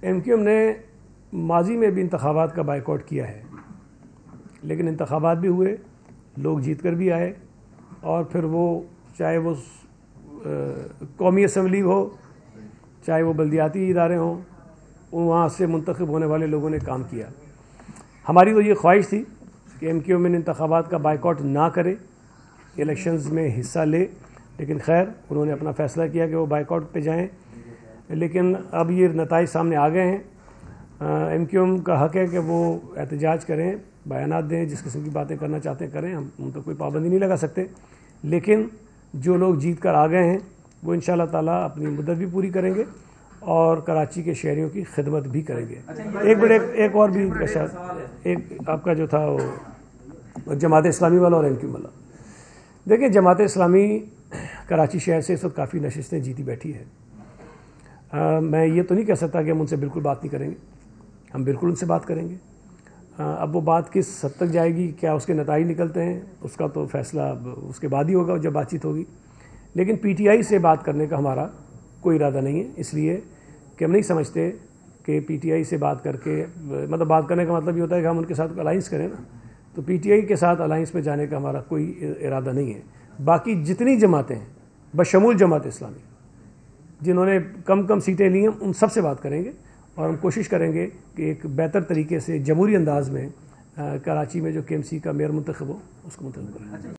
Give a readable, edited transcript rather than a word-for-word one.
M Q M نے ماضی میں بھی انتخابات کا بائیکاٹ کیا ہے، لیکن انتخابات بھی ہوئے، لوگ جیت کر بھی آئے، اور پھر وہ چاہے وہ قومی اسمبلی ہو، چاہے وہ بلدیاتی ادارے ہوں، وہاں سے منتخب ہونے والے لوگوں نے کام کیا۔ ہماری تو یہ خواہش تھی کہ ایم کیو ایم انتخابات کا بائیکاٹ نہ کرے، الیکشنز میں حصہ لے، لیکن خیر انہوں نے اپنا فیصلہ کیا کہ وہ بائیکاٹ پہ جائیں۔ لیکن اب یہ نتائج سامنے آ گئے ہیں۔ ایم کیو ایم کا حق ہے کہ وہ احتجاج کریں، بیانات دیں، جس قسم کی باتیں کرنا چاہتے ہیں کریں، ہم ان پر کوئی پابندی نہیں لگا سکتے، لیکن جو لوگ جیت کر آ گئے ہیں وہ انشاءاللہ تعالیٰ اپنی مدت بھی پوری کریں گے اور کراچی کے شہریوں کی خدمت بھی کریں گے۔ ایک اور بھی ایک آپ کا جو تھا وہ جماعت اسلامی والا اور ایم کیو ایم والا، دیکھیں جماعت اسلامی کراچی شہر سے اس وقت کافی نشستیں جیتی بیٹھی ہے۔ میں یہ تو نہیں کہہ سکتا کہ ہم ان سے بالکل بات نہیں کریں گے، ہم بالکل ان سے بات کریں گے۔ اب وہ بات کس حد تک جائے گی، کیا اس کے نتائج نکلتے ہیں، اس کا تو فیصلہ اس کے بعد ہی ہوگا جب بات چیت ہوگی۔ لیکن پی ٹی آئی سے بات کرنے کا ہمارا کوئی ارادہ نہیں ہے، اس لیے کہ ہم نہیں سمجھتے کہ پی ٹی آئی سے بات کر کے مطلب بات کرنے کا مطلب یہ ہوتا ہے کہ ہم ان کے ساتھ الائنس کریں نا، تو پی ٹی آئی کے ساتھ الائنس میں جانے کا ہمارا کوئی ارادہ نہیں ہے۔ باقی جتنی جماعتیں ہیں بشمول جماعت اسلامی جنہوں نے کم سیٹیں لی ہیں، ان سب سے بات کریں گے، اور ہم کوشش کریں گے کہ ایک بہتر طریقے سے جمہوری انداز میں کراچی میں جو کے ایم سی کا میئر منتخب ہو اس کو منتخب کریں۔